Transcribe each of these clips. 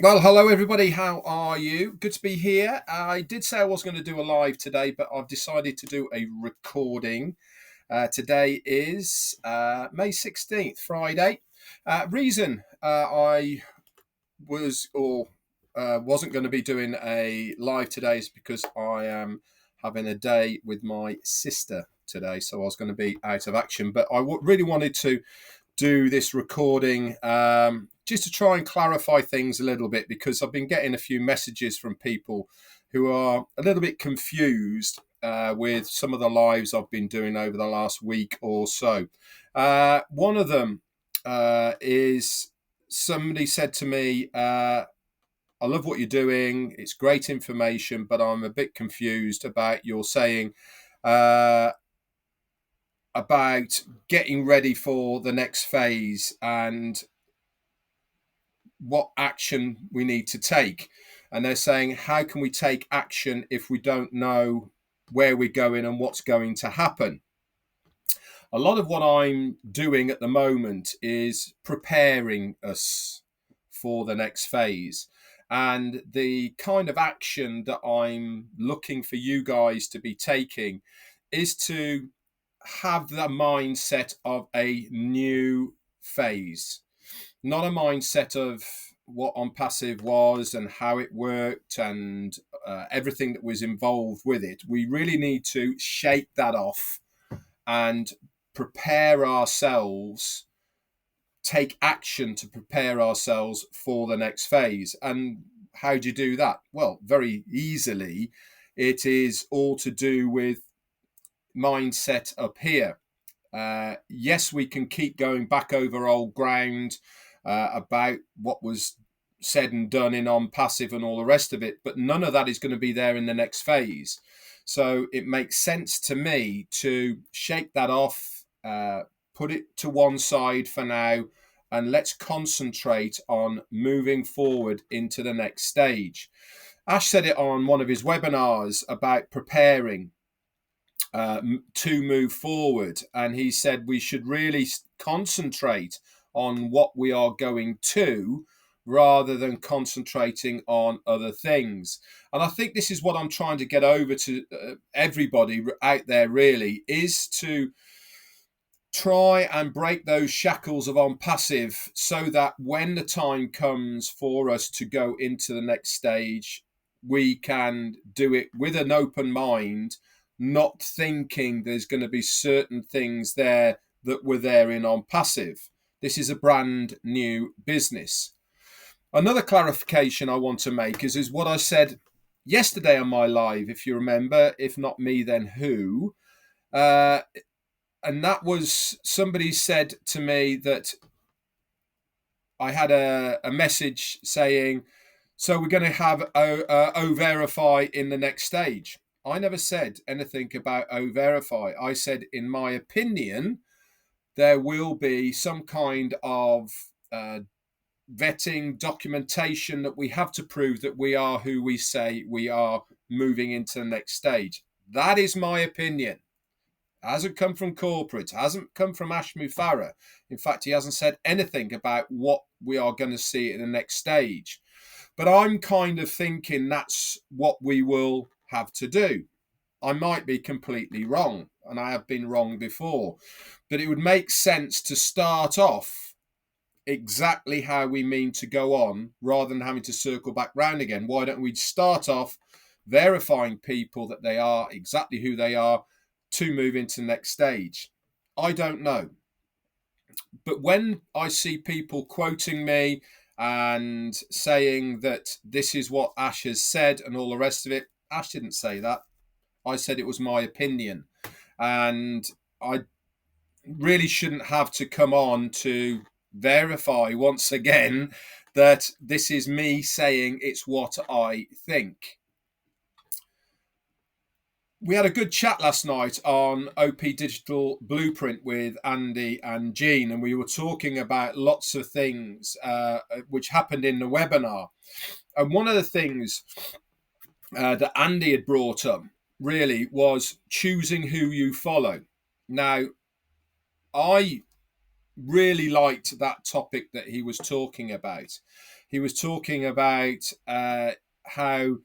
Well, hello everybody. How are you? Good to be here. I did say I was going to do a live today, but I've decided to do a recording. Today is May 16th, Friday. Reason I was or wasn't going to be doing a live today is because I am having a day with my sister today, so I was going to be out of action. But I really wanted to do this recording just to try and clarify things a little bit, because I've been getting a few messages from people who are a little bit confused with some of the lives I've been doing over the last week or so. One of them is somebody said to me, I love what you're doing. It's great information, but I'm a bit confused about your saying about getting ready for the next phase and what action we need to take. And they're saying, how can we take action if we don't know where we're going and what's going to happen? A lot of what I'm doing at the moment is preparing us for the next phase. And the kind of action that I'm looking for you guys to be taking is to have the mindset of a new phase, not a mindset of what Onpassive was and how it worked and everything that was involved with it. We really need to shake that off and prepare ourselves, take action to prepare ourselves for the next phase. And how do you do that? Well, very easily. It is all to do with mindset up here. Yes, we can keep going back over old ground about what was said and done in Onpassive and all the rest of it, but none of that is going to be there in the next phase. So it makes sense to me to shake that off, put it to one side for now, and let's concentrate on moving forward into the next stage. Ash said it on one of his webinars about preparing to move forward. And he said we should really concentrate on what we are going to rather than concentrating on other things. And I think this is what I'm trying to get over to everybody out there, really, is to try and break those shackles of Onpassive so that when the time comes for us to go into the next stage, we can do it with an open mind, not thinking there's going to be certain things there that were there in Onpassive. This is a brand new business. Another clarification I want to make is what I said yesterday on my live, if you remember. If not me, then who? And that was, somebody said to me that I had a message saying, so we're going to have O-Verify in the next stage. I never said anything about O-Verify. I said, in my opinion, there will be some kind of vetting documentation that we have to prove that we are who we say we are moving into the next stage. That is my opinion. Hasn't come from corporate, hasn't come from Ash Mufareh. In fact, he hasn't said anything about what we are going to see in the next stage. But I'm kind of thinking that's what we will have to do. I might be completely wrong, and I have been wrong before. But it would make sense to start off exactly how we mean to go on rather than having to circle back round again. Why don't we start off verifying people that they are exactly who they are to move into the next stage? I don't know. But when I see people quoting me and saying that this is what Ash has said and all the rest of it, Ash didn't say that. I said it was my opinion. And I really shouldn't have to come on to verify once again that this is me saying it's what I think. We had a good chat last night on OP Digital Blueprint with Andy and Jean, and we were talking about lots of things which happened in the webinar. And one of the things that Andy had brought up really was choosing who you follow. Now, I really liked that topic that he was talking about. He was talking about how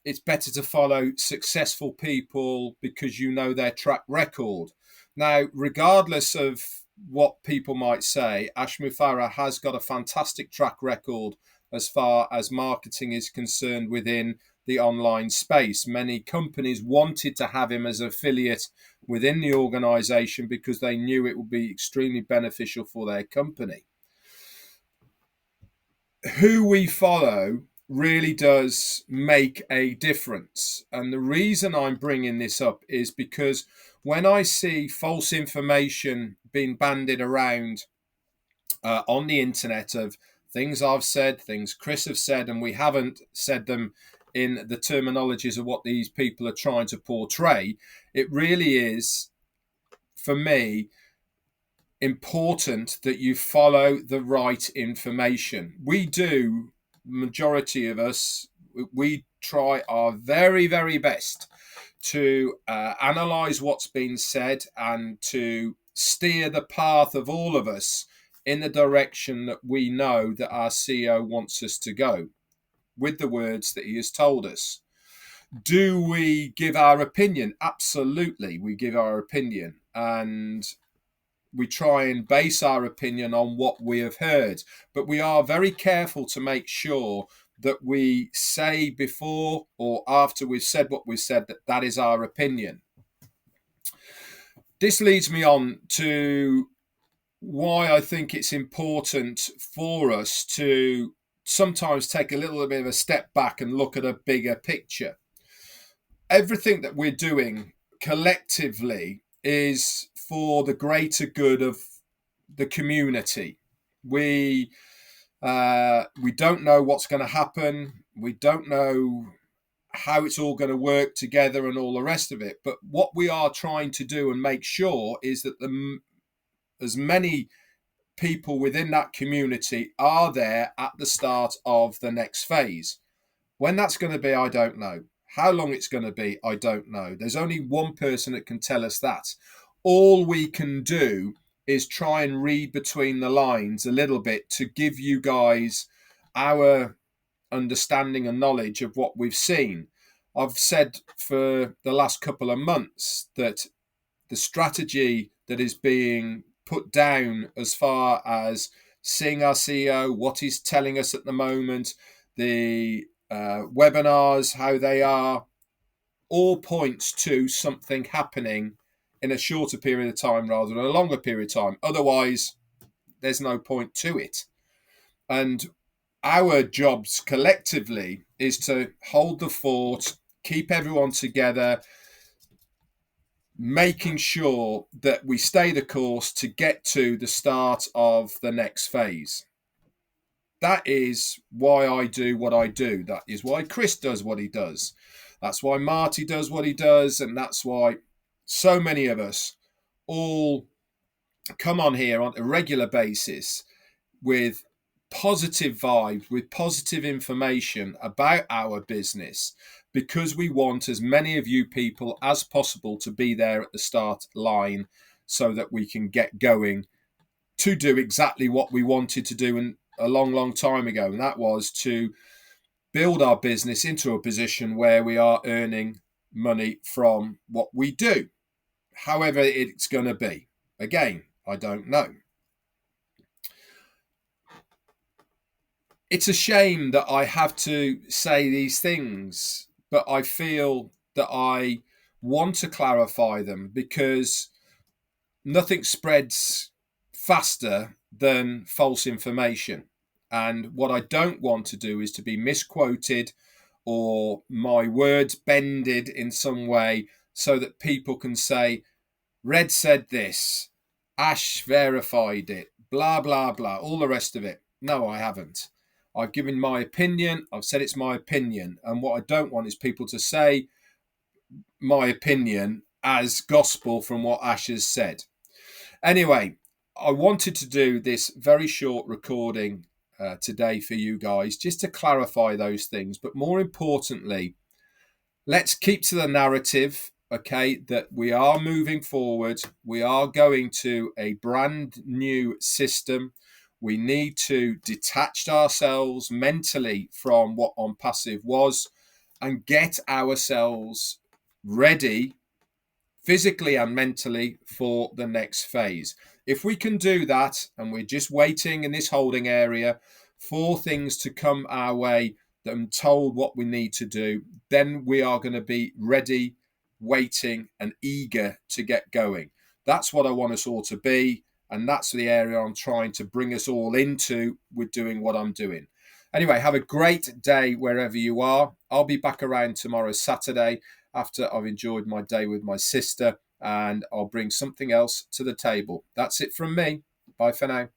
it's better to follow successful people because you know their track record. Now, regardless of what people might say, Ash Mufareh has got a fantastic track record as far as marketing is concerned within the online space. Many companies wanted to have him as an affiliate within the organization because they knew it would be extremely beneficial for their company. Who we follow really does make a difference. And the reason I'm bringing this up is because when I see false information being bandied around on the internet of things I've said, things Chris have said, and we haven't said them in the terminologies of what these people are trying to portray, it really is, for me, important that you follow the right information. We do, majority of us, we try our very, very best to analyze what's been said and to steer the path of all of us in the direction that we know that our CEO wants us to go with the words that he has told us. Do we give our opinion? Absolutely, we give our opinion, and we try and base our opinion on what we have heard. But we are very careful to make sure that we say before or after we've said what we've said that that is our opinion. This leads me on to why I think it's important for us to sometimes take a little bit of a step back and look at a bigger picture. Everything that we're doing collectively is for the greater good of the community. We don't know what's going to happen. We don't know how it's all going to work together and all the rest of it. But what we are trying to do and make sure is that as many people within that community are there at the start of the next phase. When that's going to be, I don't know. How long it's going to be, I don't know. There's only one person that can tell us that. All we can do is try and read between the lines a little bit to give you guys our understanding and knowledge of what we've seen. I've said for the last couple of months that the strategy that is being put down as far as seeing our CEO, what he's telling us at the moment, the webinars, how they are, all points to something happening in a shorter period of time rather than a longer period of time. Otherwise, there's no point to it. And our jobs collectively is to hold the fort, keep everyone together, making sure that we stay the course to get to the start of the next phase. That is why I do what I do. That is why Chris does what he does. That's why Marty does what he does. And that's why so many of us all come on here on a regular basis with positive vibes, with positive information about our business, because we want as many of you people as possible to be there at the start line so that we can get going to do exactly what we wanted to do a long, long time ago. And that was to build our business into a position where we are earning money from what we do. However it's going to be. Again, I don't know. It's a shame that I have to say these things, but I feel that I want to clarify them because nothing spreads faster than false information. And what I don't want to do is to be misquoted or my words bended in some way so that people can say, Red said this, Ash verified it, blah, blah, blah, all the rest of it. No, I haven't. I've given my opinion. I've said it's my opinion. And what I don't want is people to say my opinion as gospel from what Ash has said. Anyway, I wanted to do this very short recording today for you guys just to clarify those things. But more importantly, let's keep to the narrative. okay, that we are moving forward. We are going to a brand new system. We need to detach ourselves mentally from what Onpassive was and get ourselves ready physically and mentally for the next phase. If we can do that, and we're just waiting in this holding area for things to come our way and told what we need to do, then we are going to be ready, waiting, and eager to get going. That's what I want us all to be, and that's the area I'm trying to bring us all into with doing what I'm doing. Anyway, have a great day wherever you are. I'll be back around tomorrow, Saturday, after I've enjoyed my day with my sister, and I'll bring something else to the table. That's it from me. Bye for now.